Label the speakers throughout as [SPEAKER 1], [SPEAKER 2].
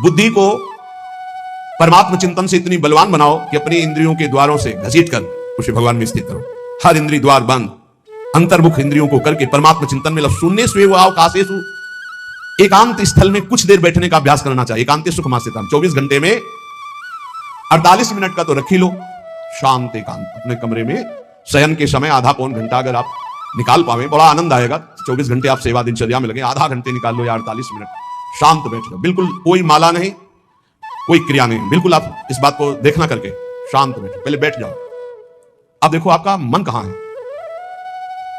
[SPEAKER 1] बुद्धि को परमात्मा चिंतन से इतनी बलवान बनाओ कि अपनी इंद्रियों के द्वारों से घसीट कर उसे भगवान में स्थित करो। हर इंद्रिय द्वार बंद, अंतर्मुख इंद्रियों को करके परमात्मा चिंतन में लग। शून्य स्वेव अवकाशेषु, एकांत स्थल में कुछ देर बैठने का अभ्यास करना चाहिए। एकांत सुखमास्यताम, 24 घंटे में 48 मिनट का तो रख ही लो शांत एकांत। अपने कमरे में शयन के समय आधा पौन घंटा अगर आप निकाल पावे, बड़ा आनंद आएगा। 24 घंटे आप सेवा दिनचर्या में लगे, आधा घंटे निकाल लो या 48 मिनट शांत बैठ लो। बिल्कुल कोई माला नहीं, कोई क्रिया नहीं, बिल्कुल आप इस बात को देखना करके शांत बैठो। पहले बैठ जाओ, अब देखो आपका मन कहां है,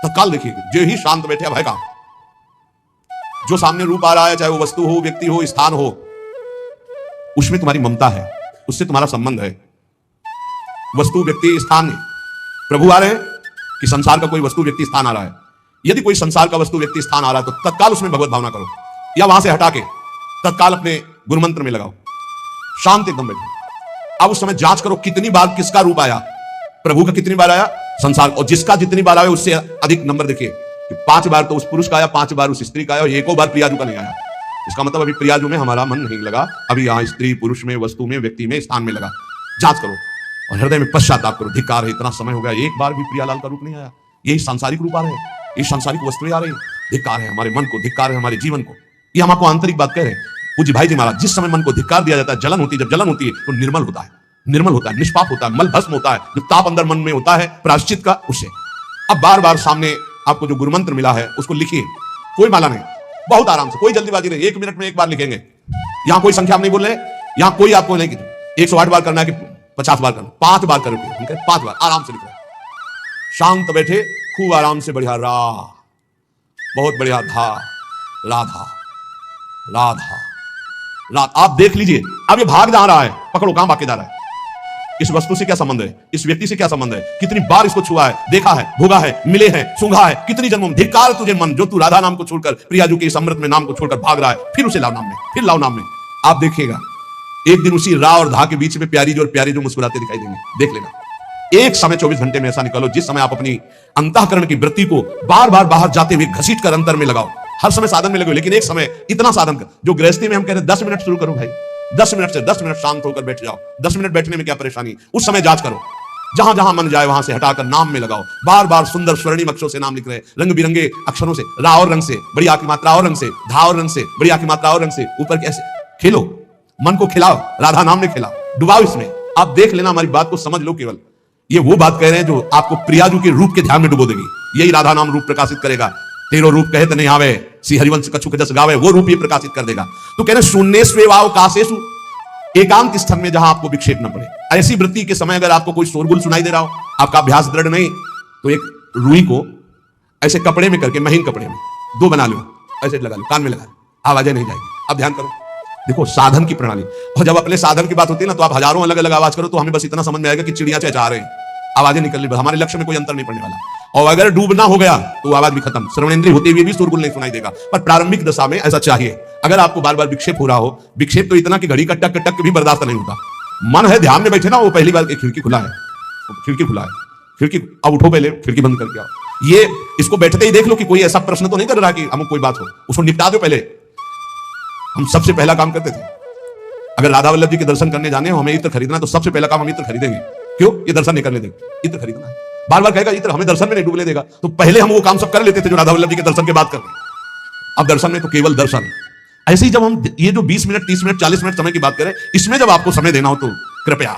[SPEAKER 1] तत्काल देखिए। जो ही शांत बैठे, अब है कहां? जो सामने रूप आ रहा है, चाहे वो वस्तु हो, व्यक्ति हो, स्थान हो, उसमें तुम्हारी ममता है, उससे तुम्हारा संबंध है। वस्तु, व्यक्ति, स्थान नहीं। प्रभु आ रहे हैं कि संसार का कोई वस्तु, व्यक्ति, स्थान आ रहा है। यदि कोई संसार का वस्तु, व्यक्ति, स्थान आ रहा है तो तत्काल उसमें भगवत भावना करो, या वहां से हटा के तत्काल अपने गुरु मंत्र में लगाओ, शांत एकदम बैठो। अब उस समय जांच करो कितनी बार किसका रूप आया, प्रभु का कितनी बार आया, संसार, और जिसका जितनी बार आया उससे अधिक नंबर देखिए कि 5 बार तो उस पुरुष का आया, 5 बार उस स्त्री का आया, और एको बार प्रियाजू का नहीं आया। इसका मतलब अभी प्रियाजू में हमारा मन नहीं लगा, अभी यहां स्त्री पुरुष में, वस्तु में, व्यक्ति में, स्थान में लगा। जांच करो और हृदय में पश्चाताप करो, धिक्कार है, इतना समय हो गया, एक बार भी प्रियालाल का रूप नहीं आया। यही सांसारिक रूप आ रहे हैं, ये सांसारिक वस्तुएं आ रही है। धिक्कार है हमारे मन को, धिक्कार है हमारे जीवन को। ये हम आपको आंतरिक बात कह रहे हैं। पूज्य भाई जी महाराज, जिस समय मन को धिक्कार दिया जाता है, जलन होती है, जब जलन होती है तो निर्मल होता है, निर्मल होता है, निष्पाप होता है, मल भस्म होता है। जो ताप अंदर मन में होता है प्रायश्चित का, उससे अब बार बार सामने आपको जो गुरु मंत्र मिला है उसको लिखिए। कोई माला नहीं, बहुत आराम से, कोई जल्दीबाजी नहीं, 1 मिनट में एक बार लिखेंगे। यहां कोई संख्या नहीं बोल रहे, यहां कोई आपको नहीं कि 108 बार करना है कि 50 बार करना, 5 बार करोगे, 5 बार आराम से लिख रहे, शांत बैठे, खूब आराम से। बढ़िया रा, बहुत बढ़िया धा, राधा राधा राधा। आप देख लीजिए, अब ये भाग जा रहा है, पकड़ो कहां भाग के जा रहा है। इस वस्तु से क्या संबंध है, इस व्यक्ति से क्या संबंध है, कितनी बार इसको छुआ है, देखा है, भोगा है, मिले हैं, सूंघा है, कितनी जन्मों में। धिक्कार तुझे मन, जो तू राधा नाम को छोड़कर, प्रियाजू के इस अमृत में नाम को छोड़कर भाग रहा है, फिर उसे लाओ नाम में, फिर लाओ नाम में। आप देखिएगा एक दिन उसी रा और धा के बीच में प्यारी जो और प्यारे जो मुस्कुराते दिखाई देंगे, देख लेना। एक समय 24 घंटे में ऐसा निकालो जिस समय आप अपनी अंतःकरण की वृत्ति को बार बार बाहर जाते हुए घसीट कर अंतर में लगाओ। हर समय साधन में लगो, लेकिन एक समय इतना साधन कर, जो गृहस्थी में हम कह रहे हैं 10 मिनट शुरू करो भाई, 10 मिनट से 10 मिनट शांत होकर बैठ जाओ। 10 मिनट बैठने में क्या परेशानी, उस समय जांच करो, जहां जहां मन जाए वहां से हटाकर नाम में लगाओ। बार बार सुंदर स्वर्णिम अक्षरों से नाम लिख रहे, रंग बिरंगे अक्षरों से, रा और रंग से, बड़ी आ की मात्रा और रंग से, धा और रंग से, बड़ी आ की मात्रा और रंग से, ऊपर कैसे खेलो, मन को खिलाओ, राधा नाम ने खिलाओ, डुबाओ इसमें। आप देख लेना, हमारी बात को समझ लो। केवल ये वो बात कह रहे हैं जो आपको प्रियाजू के रूप के ध्यान में डुबो देगी। यही राधा नाम रूप प्रकाशित करेगा। तेरो रूप कहे तो नहीं आवे, श्री हरिवंश कछुक जस गावे, वो रूप ही प्रकाशित कर देगा। तो कह रहे शून्येष्वेवावकाशेषु, एकांत स्थल में जहां आपको विक्षेप न पड़े। ऐसी वृत्ति के समय अगर आपको कोई शोरगुल सुनाई दे रहा हो, आपका अभ्यास दृढ़ नहीं, तो एक रुई को ऐसे कपड़े में करके, महीन कपड़े में 2 बना लो, ऐसे लगा लो, कान में लगा लो, आवाजें नहीं जाएगी। अब ध्यान करो, देखो साधन की प्रणाली। और जब अपने साधन की बात होती है ना, तो आप हजारों अलग अलग आवाज करो, तो हमें बस इतना समझ में आएगा कि चिड़िया चहचहा रहे हैं, आवाजें निकलनी, बस हमारे लक्ष्य में कोई अंतर नहीं पड़ने वाला। और अगर डूबना हो गया तो आवाज भी खत्म, श्रवणेंद्रिय होते हुए भी शोरगुल नहीं सुनाई देगा। पर प्रारंभिक दशा में ऐसा चाहिए। अगर आपको बार बार विक्षेप हो रहा हो, विक्षेप तो इतना कि घड़ी का टक टक भी बर्दाश्त नहीं होता, मन है ध्यान में बैठे ना, वो पहली बार खिड़की खुला है, खिड़की खुला है, खिड़की, अब उठो, पहले खिड़की बंद करके आओ। ये इसको बैठते ही देख लो कि कोई ऐसा प्रश्न तो नहीं कर रहा कि हम कोई बात हो, उसको निपटा दो पहले। हम सबसे पहला काम करते थे, अगर राधा वल्लभ जी के दर्शन करने जाने हो, हमें इत्र खरीदना, तो सबसे पहला काम हम इत्र खरीदेंगे। क्यों? ये दर्शन नहीं करने देंगे, इत्र खरीदना है। बार बार कहेगा इत्र, हमें दर्शन में नहीं डूबने देगा, तो पहले हम वो काम सब कर लेते थे जो राधा वल्लभ जी के दर्शन के बाद कर रहे हैं। अब दर्शन में तो केवल दर्शन। ऐसे ही जब हम ये जो 20 मिनट, 30 मिनट, 40 मिनट समय की बात करें, इसमें जब आपको समय देना हो तो कृपया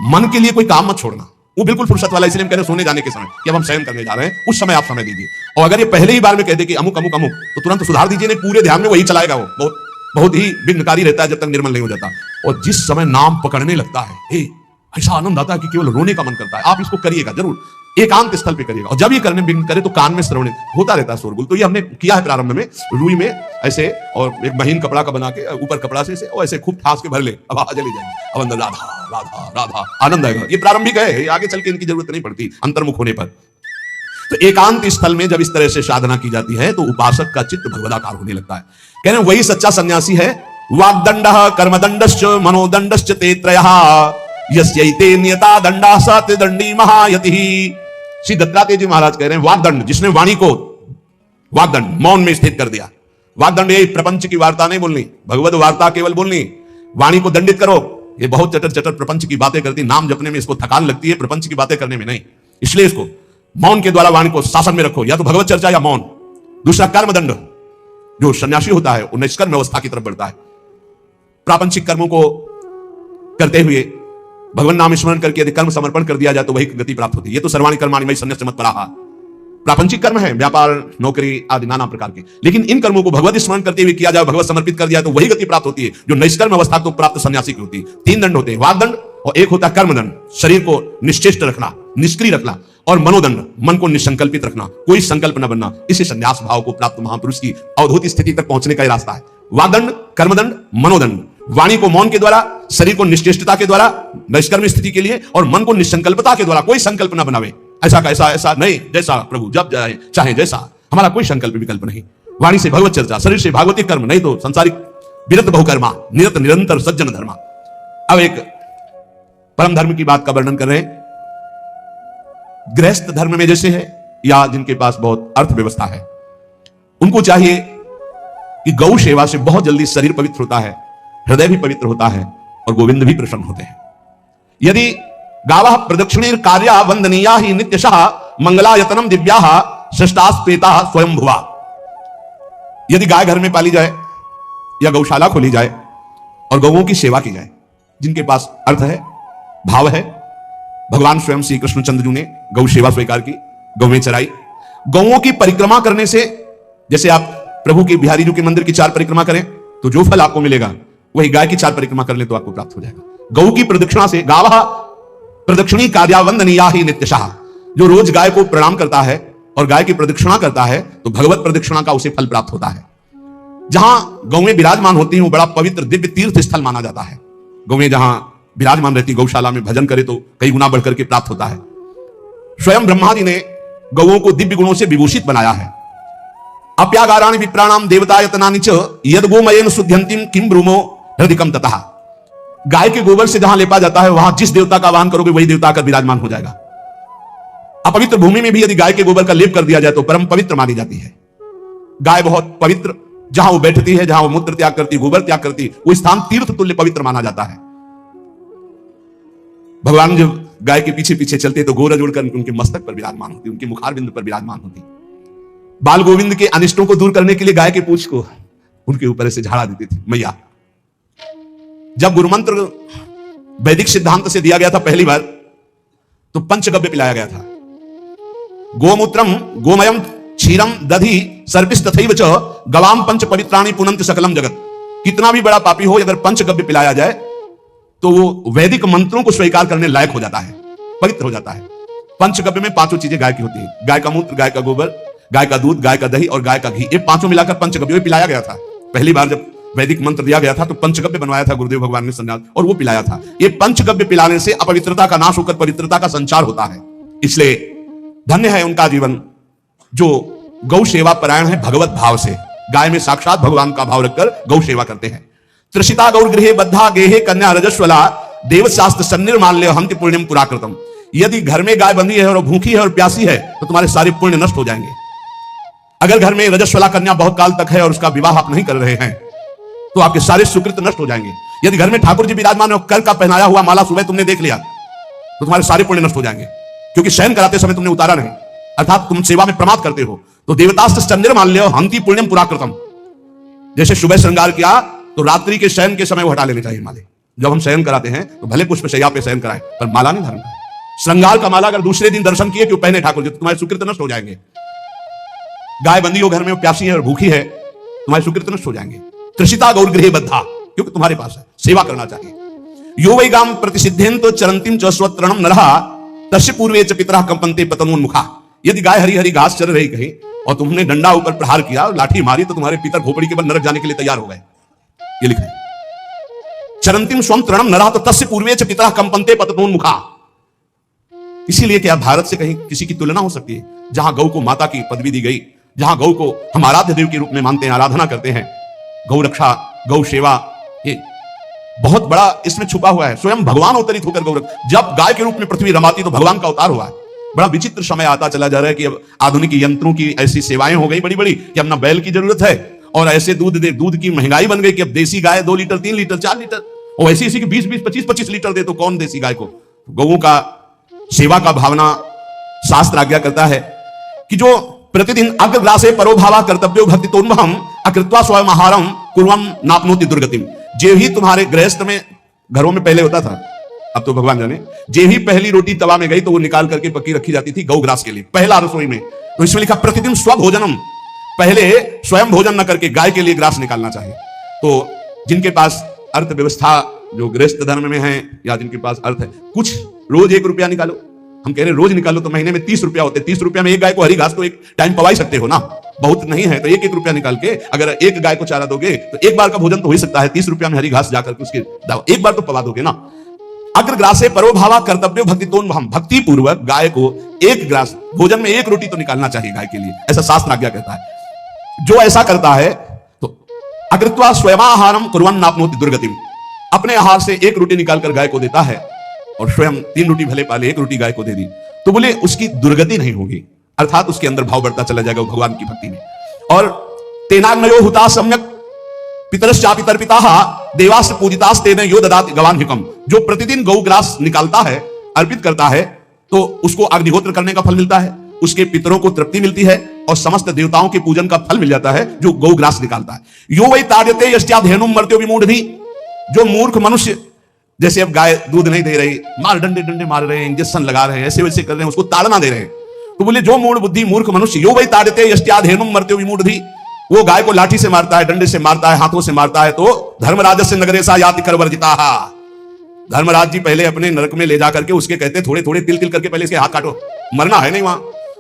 [SPEAKER 1] मन के लिए कोई काम मत छोड़ना, वो बिल्कुल फुर्सत वाला। इसलिए हम कह रहे हैं सोने जाने के समय, कि अब हम शयन करने जा रहे हैं, उस समय आप समय दीजिए। और अगर ये पहले ही बार में कह दे कि अमुक अमुक अमुक, तो तुरंत सुधार दीजिए, नहीं पूरे ध्यान में वही चलाएगा। वो बहुत ही विघ्नकारी रहता है जब तक निर्मल नहीं हो जाता। और जिस समय नाम पकड़ने लगता है, ऐसा आनंद आता है कि केवल रोने का मन करता है। आप इसको करिएगा जरूर, एकांत स्थल पे करिएगा। और जब ये करने विघ्न करे तो कान में श्रवण होता रहता है शोरगुल। तो ये हमने किया है प्रारंभ में, रुई में ऐसे, और एक महीन कपड़ा का बना के ऊपर कपड़ा से और ऐसे खूब ठास के भर ले, अब आवाज चली जाएगी, अब अंदर राधा राधा राधा, आनंद आएगा। ये प्रारंभिक है, आगे चल के इनकी जरूरत नहीं पड़ती अंतर्मुख होने पर। तो एकांत स्थल में जब इस तरह से साधना की जाती है तो उपासक का चित्त भगवदाकार होने लगता है। कह रहे हैं वही सच्चा सन्यासी है। वाग्दंडः कर्मदंडश्च मनोदंडश्च ते त्रयः यस्यैते नियता दंडा स त्रिदंडी महायतिः। श्री दत्तात्रेय जी महाराज कह रहे हैं वाग्दंड, जिसने वाणी को वाग्दंड मौन में स्थित कर दिया। वाग्दंड ये प्रपंच की वार्ता नहीं बोलनी, भगवत वार्ता केवल बोलनी। वाणी को दंडित करो। ये बहुत चटर चटर प्रपंच की बातें करती, नाम जपने में इसको थकान लगती है, प्रपंच की बातें करने में नहीं। इसलिए इसको मौन के द्वारा वाणी को शासन में रखो, या तो भगवत चर्चा या मौन। दूसरा कर्मदंड, जो सन्यासी होता है वो निष्कर्म अवस्था की तरफ बढ़ता है। प्रापंचिक कर्मों को करते हुए भगवान नाम स्मरण करके यदि कर्म समर्पण कर दिया जाए तो वही गति प्राप्त होती है। ये तो सर्वाणि कर्माणि मयि सन्न्यस्य मत्पराः, प्रापंचिक कर्म है, व्यापार, नौकरी आदि नाना प्रकार के। लेकिन इन कर्मों को भगवत स्मरण करते हुए किया जाए, भगवत समर्पित कर दिया तो वही गति प्राप्त होती है जो निष्कर्म अवस्था को प्राप्त सन्यासी की होती है। 3 दंड होते हैं, वाग्दंड और एक होता है कर्मदंड, शरीर को निश्चेष्ट रखना, निष्क्रिय रखना, और मनोदंड, मन को निसंकल्पित रखना, कोई संकल्प न बनना। इसे संन्यास भाव को प्राप्त महापुरुष की अवधूत स्थिति तक पहुंचने का रास्ता है। वाग्दंड, कर्मदंड, मनोदंड। वाणी को मौन के द्वारा, शरीर को निश्चेष्टता के द्वारा निष्कर्म स्थिति के लिए, और मन को निसंकल्पता के द्वारा, कोई संकल्प न बनावे, ऐसा का ऐसा, ऐसा नहीं, जैसा प्रभु जब चाहे जैसा, हमारा कोई संकल्प विकल्प नहीं। वाणी से भगवत चर्चा, शरीर से भागवती कर्म, नहीं तो संसारिक विरत बहुकर्मा, निरत निरंतर सज्जन धर्मा। अब एक परम धर्म की बात का वर्णन कर रहे हैं। गृहस्थ धर्म में जैसे है, या जिनके पास बहुत अर्थव्यवस्था है, उनको चाहिए कि गौ सेवा से बहुत जल्दी शरीर पवित्र होता है, हृदय भी पवित्र होता है, और गोविंद भी प्रसन्न होते हैं। यदि गावः प्रदक्षिणेर कार्या वंदनीया ही नित्यशः मंगलायतनम दिव्याः सृष्टास्पेता स्वयंभुवा। यदि गाय घर में पाली जाए या गौशाला खोली जाए और गौओं की सेवा की जाए, जिनके पास अर्थ है, भाव है, भगवान स्वयं श्री कृष्णचंद्र जी ने गौ सेवा स्वीकार की, गौवें चराई। गौओं की परिक्रमा करने से, जैसे आप प्रभु के बिहारी जी के मंदिर की 4 परिक्रमा करें तो जो फल आपको मिलेगा वही गाय की 4 परिक्रमा कर ले तो आपको प्राप्त हो जाएगा। गौ की प्रदक्षिणा से, गावः प्रदक्षिणी कार्या वंदनीया ही नित्यशः, जो रोज गाय को प्रणाम करता है और गाय की प्रदक्षिणा करता है तो भगवत प्रदक्षिणा का उसे फल प्राप्त होता है। जहां गौएं विराजमान होती हैं वो बड़ा पवित्र दिव्य तीर्थ स्थल माना जाता है। गौएं जहां विराजमान रहती, गौशाला में भजन करे तो कई गुना बढ़कर के प्राप्त होता है। स्वयं ब्रह्मा जी ने गौओं को दिव्य गुणों से विभूषित बनाया है। अप्यागाराणि विप्राणाम देवतायतनानि च यद गोमयेन शुद्ध्यन्तिम किम ब्रूमो हृदिकम ततः। गाय के गोबर से जहां लेपा जाता है वहां जिस देवता का वाहन करोगे वही देवता का विराजमान हो जाएगा। अपवित्र भूमि में भी यदि गाय के गोबर का लेप कर दिया जाए तो परम पवित्र मानी जाती है। गाय बहुत पवित्र, जहां वो बैठती है, जहां वो मूत्र त्याग करती, गोबर त्याग करती, वो स्थान तीर्थ तुल्य पवित्र माना जाता है। भगवान जब गाय के पीछे पीछे चलते तो गोरज उड़कर उनके मस्तक पर विराजमान होती, उनके मुखारबिंद पर विराजमान होती। बाल गोविंद के अनिष्टों को दूर करने के लिए गाय के पूंछ को उनके ऊपर ऐसे झाड़ा देती थी मैया। जब गुरुमंत्र वैदिक सिद्धांत से दिया गया था पहली बार तो पंचगव्य पिलाया गया था। गोमूत्रम गोमयम क्षीरम दधि सर्पिस तथैव च गवाम पंच पवित्राणि पुनंत सकलम जगत। कितना भी बड़ा पापी हो, अगर पंचगव्य पिलाया जाए तो वो वैदिक मंत्रों को स्वीकार करने लायक हो जाता है, पवित्र हो जाता है। पंचगव्य में 5 चीजें गाय की होती है, गाय का मूत्र, गाय का गोबर, गाय का दूध, गाय का दही और गाय का घी। ये 5 मिलाकर पंचगव्य पिलाया गया था। पहली बार जब वैदिक मंत्र दिया गया था तो पंचगव्य बनवाया था गुरुदेव भगवान ने सन्यास, और वो पिलाया था। ये पंचगव्य पिलाने से अपवित्रता का नाश होकर पवित्रता का संचार होता है। इसलिए धन्य है उनका जीवन जो गौ सेवा परायण है भगवत भाव से, गाय में साक्षात भगवान का भाव रखकर गौ सेवा करते हैं। त्रिषिता गौर गृहे बद्धा गेहे कन्या रजस्वला देवशास्त्र सन्निर्माल्य हंति पुण्यम पुराकृतम। यदि घर में गाय बंधी है और भूखी है और प्यासी है तो तुम्हारे सारे पुण्य नष्ट हो जाएंगे। अगर घर में रजस्वला कन्या बहुत काल तक है और उसका विवाह आप नहीं कर रहे हैं तो आपके सारे सुकृत नष्ट हो जाएंगे। यदि घर में ठाकुर जी विराजमान है, कर का पहनाया हुआ माला सुबह तुमने देख लिया तो तुम्हारे सारे पुण्य नष्ट हो जाएंगे, क्योंकि शयन कराते समय तुमने उतारा नहीं, अर्थात तुम सेवा में प्रमाद करते हो। तो देवतास्त्र सन्निर्माल्य हंति पुण्यम पुराकृतम। जैसे सुबह श्रृंगार किया तो रात्रि के शयन के समय वो हटा लेने चाहिए माले। जब हम शयन कराते हैं तो भले पुष्प शैया पे शयन कराएं पर माला नहीं धारण करें। श्रृंगार का माला अगर दूसरे दिन दर्शन किए क्यों पहने ठाकुर जी तो तुम्हारे सुकृत नष्ट हो जाएंगे। गाय बंदी हो घर में, प्यासी है और भूखी है, तुम्हारे सुकृत नष्ट हो जाएंगे। त्रिषिता गौर गृहे बद्धा, क्योंकि तुम्हारे पास है, सेवा करना चाहिए। यो वै गाम प्रतिसिद्धेन तो चरंतिम च स्वत्रणम नरः तस्य पूर्वे च पितरः कंपन्ते पतनोन्मुखा। यदि गाय हरी हरी घास चर रही कहीं और तुमने डंडा ऊपर प्रहार किया, लाठी मारी तो तुम्हारे पितर खोपड़ी के बल नरक जाने के लिए तैयार हो गए। ये लिखा है चरंतिम स्वम तृणम नरः तो तस्य पूर्वे च पितरः कंपन्ते पतनोन्मुखा। इसीलिए क्या भारत से कहीं किसी की तुलना हो सकती है जहां गौ को माता की पदवी दी गई, जहां गौ को हम आराध्य देव के रूप में मानते हैं, आराधना करते हैं। गौ रक्षा, गौ सेवा, ये बहुत बड़ा इसमें छुपा हुआ है। स्वयं भगवान अवतरित होकर गौ जब गाय के रूप में पृथ्वी रमाती तो भगवान का अवतार हुआ है। बड़ा विचित्र समय आता चला जा रहा है कि अब आधुनिक यंत्रों की ऐसी सेवाएं हो गई बड़ी बड़ी कि अब ना बैल की जरूरत है और ऐसे दूध की महंगाई बन गई कि अब देसी गाय 2 लीटर 3 लीटर 4 लीटर और ऐसी ऐसी कि 20-20, 25-25 लीटर दे तो कौन देसी गाय को। गौओं का सेवा का भावना शास्त्र आज्ञा करता है कि जो प्रतिदिन अग्रग्रासे परोभावा कर्तव्यो भक्तितोन्महम अकृत्वा स्वयं आहारम कुर्वम नापनोति दुर्गतिम। जे भी तुम्हारे गृहस्थ में घरों में पहले होता था, अब तो भगवान जाने, जे भी पहली रोटी तवा में गई तो वो निकाल करके पक्की रखी जाती थी गौग्रास के लिए, पहला रसोई में। तो इसमें लिखा प्रतिदिन स्वभोजनम, पहले स्वयं भोजन न करके गाय के लिए ग्रास निकालना चाहिए। तो जिनके पास अर्थव्यवस्था जो गृहस्थ धर्म में है या जिनके पास अर्थ है, कुछ रोज 1 रुपया निकालो। हम कह रहे रोज निकालो तो महीने में 30 रुपया होते, 30 रुपया में एक गाय को हरी घास तो एक टाइम पवा ही सकते हो ना, बहुत नहीं है तो 1-1 रुपया निकाल के अगर एक गाय को चारा दोगे तो एक बार का भोजन तो हो ही सकता है। 30 रुपया में हरी घास जाकर के उसके एक बार तो पवा दोगे ना। अग्रग्रासे परोभावा कर्तव्यो भक्तितोन्महम, भक्ति पूर्वक गाय को एक ग्रास भोजन में 1 रोटी तो निकालना चाहिए गाय के लिए, ऐसा शास्त्र आज्ञा कहता है। जो ऐसा करता है तो अकृत्वा स्वयमाहारम कुर्वन् नाप्नोति दुर्गतिम, अपने आहार से 1 रोटी निकालकर गाय को देता है और स्वयं 3 रोटी भले पाले 1 रोटी गाय को दे दी तो बोले उसकी दुर्गति नहीं होगी, अर्थात उसके अंदर भाव बढ़ता चला जाएगा भगवान की भक्ति में। और तेनाग्नयो हुता सम्यक पितरश्चापि तर्पिताः देवास्त्र पूजितास् तेन यो ददाति गवान्हिकम। जो प्रतिदिन गौग्रास निकालता है, अर्पित करता है तो उसको अग्निहोत्र करने का फल मिलता है, उसके पितरों को तृप्ति मिलती है और समस्त देवताओं के पूजन का फल मिल जाता है जो गौग्रास निकालता है। यो वै ताड्यते यस्याधेनुम मर्त्यो विमूढ़धि, जो मूर्ख मनुष्य जैसे अब गाय दूध नहीं दे रही, मार डंडे डंडे मार रहे हैं, इंजेक्शन लगा रहे हैं, ऐसे वैसे कर रहे हैं, उसको ताड़ना दे रहे हैं, तो बोले जो मूढ़ बुद्धि मूर्ख मनुष्य, यो वै ताड्यते यस्याधेनुम मर्त्यो विमूढ़धि, वो गाय को लाठी से मारता है, डंडे से मारता है, हाथों से मारता है, तो धर्मराजस्य नगरेशा याति करवर्जिताः, धर्मराज जी पहले अपने नरक में ले जाकर के उसके कहते थोड़े थोड़े तिल तिल करके पहले इसके हाथ काटो, मरना है नहीं वहां,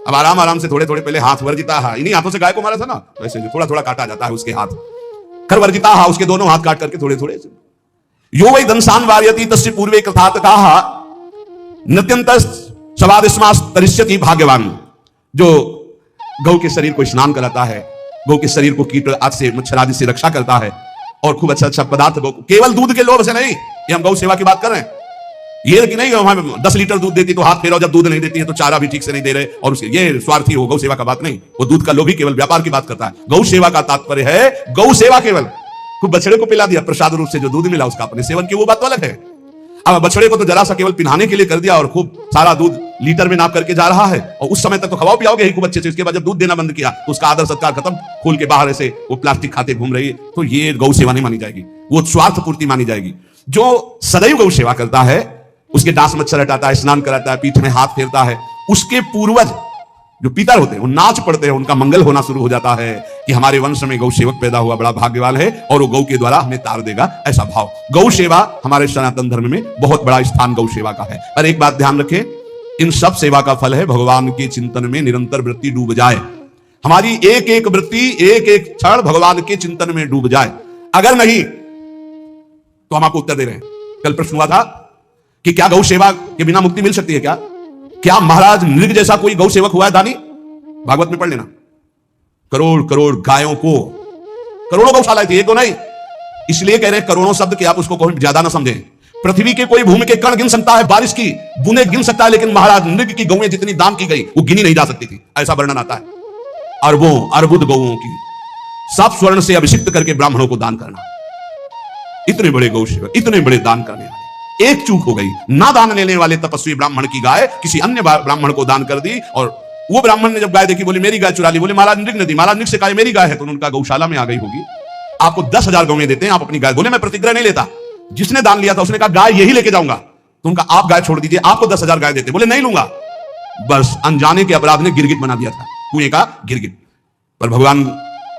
[SPEAKER 1] अब आराम आराम से थोड़े थोड़े पहले हाथ वर्जिताः, इन्हीं हाथों से गाय को मारा था ना, वैसे थोड़ा थोड़ा काटा जाता है उसके हाथ, करवर्जिताः, उसके दोनों हाथ काट करके थोड़े थोड़े। यो वै दंसान वार्यति तस्य पूर्वे कृतातकाः नत्यंत सवादिस्मास् तरिष्यति भाग्यवान, जो गौ के शरीर को स्नान कराता है, गौ के शरीर को कीट आदि से मच्छर आदि से रक्षा करता है और खूब अच्छा अच्छा पदार्थ गौ, केवल दूध के लोभ से नहीं, ये हम गौ सेवा की बात कर रहे हैं, ये कि नहीं हमें 10 लीटर दूध देती तो हाथ फेरो, जब दूध नहीं देती है तो चारा भी ठीक से नहीं दे रहे और उसके ये स्वार्थी हो, गौ सेवा का बात नहीं, वो दूध का लोभी केवल व्यापार की बात करता है। गौ सेवा का तात्पर्य है गौ सेवा केवल खूब बछड़े को पिला दिया प्रसाद रूप से जो दूध मिला उसका अपने सेवन की, वो बात तो अलग है। अब बछड़े को तो जरा सा केवल पिन्हाने के लिए कर दिया और खूब सारा दूध लीटर में नाप करके जा रहा है और उस समय तक तो खवाओ पियाओगे ही खूब अच्छे से, उसके बाद जब दूध देना बंद किया तो उसका आदर सत्कार खत्म, खोल के बाहर ऐसे वो प्लास्टिक खाते घूम रही है, तो ये गौ सेवा नहीं मानी जाएगी, वो स्वार्थ पूर्ति मानी जाएगी। जो सदैव गौ सेवा करता है, उसके डांस मच्छर हटाता है, स्नान कराता है, पीठ में हाथ फेरता है, उसके पूर्वज जो पितर होते हैं वो नाच पड़ते हैं, उनका मंगल होना शुरू हो जाता है कि हमारे वंश में गौ सेवक पैदा हुआ, बड़ा भाग्यवान है और वो गौ के द्वारा हमें तार देगा, ऐसा भाव। गौ सेवा हमारे सनातन धर्म में बहुत बड़ा स्थान गौ सेवा का है। पर एक बात ध्यान रखें, इन सब सेवा का फल है भगवान के चिंतन में निरंतर वृत्ति डूब जाए, हमारी एक एक वृत्ति एक एक क्षण भगवान के चिंतन में डूब जाए। अगर नहीं तो हम आपको उत्तर दे रहे हैं, कल प्रश्न हुआ था कि क्या गौ सेवा के बिना मुक्ति मिल सकती है क्या? क्या महाराज नृग जैसा कोई गौ सेवक हुआ है दानी? भागवत में पढ़ लेना, करोड़ करोड़ गायों को, करोड़ों गौशालाएं थी, एक को नहीं, इसलिए कह रहे हैं करोड़ों शब्द कि आप उसको कोई ज्यादा ना समझें। पृथ्वी के कोई भूमि के कण गिन सकता है, बारिश की बूंदे गिन सकता है, लेकिन महाराज नृग की गौएं जितनी दान की गई वो गिनी नहीं जा सकती थी, ऐसा वर्णन आता है। अरबों अर्बुद गौओं की सब स्वर्ण से अभिषिक्त करके ब्राह्मणों को दान करना, इतने बड़े गौ सेवक, इतने बड़े दान करने वाले। एक चूक हो गई, ना दान लेने वाले तपस्वी ब्राह्मण की गाय किसी अन्य ब्राह्मण को दान कर दी, और वो ब्राह्मण ने जब गाय देखी बोले मेरी गाय चुरा ली, बोले महाराज नृग ने दी, महाराज नृग से कहा मेरी गाय है, तो उनका गौशाला में आ गई होगी, आपको 10,000 गौएं देते हैं, आप अपनी गाय, बोले मैं प्रतिग्रह नहीं लेता, जिसने दान लिया था उसने कहा गाय यही लेके जाऊंगा, तो उनका आप गाय छोड़ दीजिए, आपको 10,000 गाय देते, बोले नहीं लूंगा, बस अनजाने के अपराध ने गिरगिट बना दिया था, कुएं का गिरगिट। पर भगवान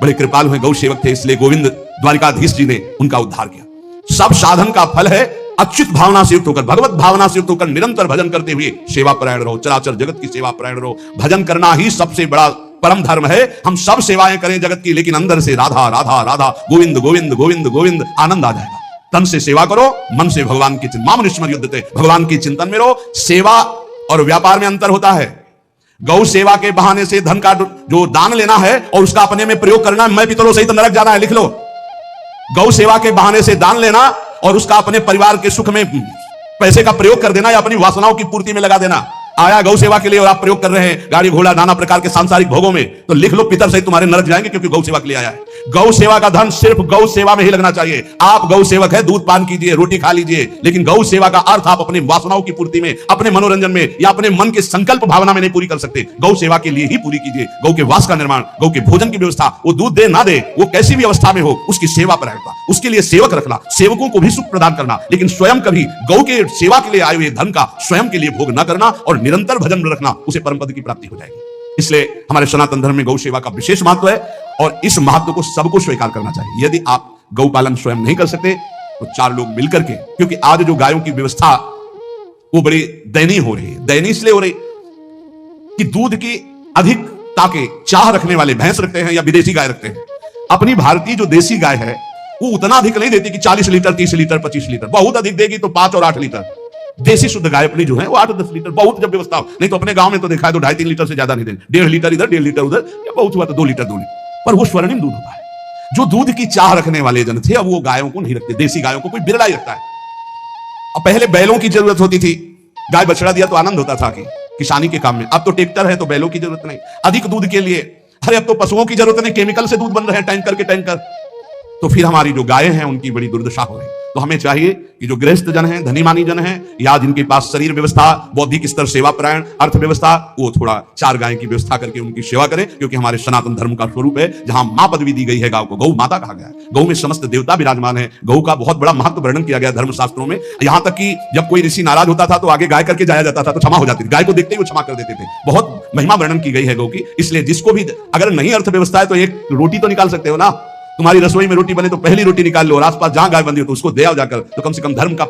[SPEAKER 1] बड़े कृपालु हैं, गौ सेवक थे, इसलिए गोविंद द्वारिकाधीश जी ने उनका उद्धार किया। सब साधन का फल है अच्युत भावना से युक्त होकर, भगवत भावना से युक्त होकर निरंतर भजन करते हुए सेवा परायण रहो, चराचर जगत की सेवा परायण रहो। भजन करना ही सबसे बड़ा परम धर्म है। हम सब सेवाएं करें जगत की, लेकिन अंदर से राधा राधा राधा, गोविंद गोविंद गोविंद गोविंद, आनंद आ जाएगा। तन से सेवा करो, मन से भगवान की चिंतन, माम निस्मर युद्धते, भगवान की चिंतन में रहो। सेवा और व्यापार में अंतर होता है। गौ सेवा के बहाने से धन का जो दान लेना है और उसका अपने में प्रयोग करना, मैं पितरों सहित नरक जाना है, लिख लो। गौ सेवा के बहाने से दान लेना और उसका अपने परिवार के सुख में पैसे का प्रयोग कर देना या अपनी वासनाओं की पूर्ति में लगा देना, आया गौ सेवा के लिए और आप प्रयोग कर रहे हैं गाड़ी घोड़ा नाना प्रकार के सांसारिक भोगों में, तो लिख लो पितर सहित तुम्हारे नरक जाएंगे, क्योंकि गौ सेवा के लिए आया है। गौ सेवा का धन सिर्फ गौ सेवा में ही लगना चाहिए। आप गौ सेवक है, दूध पान कीजिए, रोटी खा लीजिए, लेकिन गौ सेवा का अर्थ आप अपनी वासनाओं की पूर्ति में, अपने मनोरंजन में या अपने मन के संकल्प भावना में नहीं पूरी कर सकते। गौ सेवा के लिए ही पूरी कीजिए। गौ के वास का निर्माण, गौ के भोजन की व्यवस्था, वो दूध दे ना दे, वो कैसी भी अवस्था में हो, उसकी सेवा पर रहता, उसके लिए सेवक रखना, सेवकों को भी सुख प्रदान करना, लेकिन स्वयं कभी गौ के सेवा के लिए आए हुए धन का स्वयं के लिए भोग न करना और निरंतर भजन में रखना, उसे परम पद की प्राप्ति हो जाएगी। इसलिए हमारे सनातन धर्म में गौ सेवा का विशेष महत्व है और इस महत्व को सबको स्वीकार करना चाहिए। यदि आप गौ पालन स्वयं नहीं कर सकते तो 4 लोग मिलकर के, क्योंकि आज जो गायों की व्यवस्था वो बड़ी दयनीय हो रही है। दयनीय इसलिए हो रही कि दूध की अधिकता के चाह रखने वाले भैंस रखते हैं या विदेशी गाय रखते हैं। अपनी भारतीय जो देसी गाय है वो उतना अधिक नहीं देती कि 40 लीटर 30 लीटर 25 लीटर, बहुत अधिक देगी तो 5 और 8 लीटर। देसी शुद्ध गाय अपनी जो है वो 8-10 लीटर, बहुत जब व्यवस्था हो। नहीं तो अपने गांव में तो देखा है तो 2.5-3 लीटर से ज्यादा नहीं देंगे, 1.5 लीटर इधर 1.5 लीटर उधर, या बहुत हुआ तो 2 लीटर 2 लीटर, पर वो स्वर्णिम दूध होता है। जो दूध की चाह रखने वाले जन थे अब वो गायों को नहीं रखते, देसी गायों को कोई बिरला ही रखता है। अब पहले बैलों की जरूरत होती थी, गाय बछड़ा दिया तो आनंद होता था कि किसानी के काम में। अब तो ट्रैक्टर है तो बैलों की जरूरत नहीं। अधिक दूध के लिए अरे अब तो पशुओं की जरूरत नहीं, केमिकल से दूध बन रहे हैं टैंकर के टैंकर। तो फिर हमारी जो गायें हैं उनकी बड़ी दुर्दशा हो रही है। तो हमें चाहिए कि जो गृहस्थ जन हैं, धनी मानी जन हैं, या जिनके पास शरीर व्यवस्था, बौद्धिक स्तर, सेवा परायण, अर्थव्यवस्था, वो थोड़ा 4 गाय की व्यवस्था करके उनकी सेवा करें, क्योंकि हमारे सनातन धर्म का स्वरूप है जहां मां पदवी दी गई है गांव को, गौ माता कहा गया है। गौ में समस्त देवता विराजमान है। गौ का बहुत बड़ा महत्व वर्णन किया गया धर्मशास्त्रों में, यहां तक कि जब कोई ऋषि नाराज होता था तो आगे गाय करके जाया जाता था तो क्षमा हो जाती थी, गाय को देखते ही वो क्षमा कर देते थे। बहुत महिमा वर्णन की गई है गौ की। इसलिए जिसको भी अगर नहीं अर्थव्यवस्था है तो एक रोटी तो निकाल सकते हो ना। तुम्हारी रसोई में रोटी बने तो पहली रोटी निकाल लो और आसपास जहां गाय बंधी हो तो उसको दे आओ जाकर, तो कम से कम धर्म का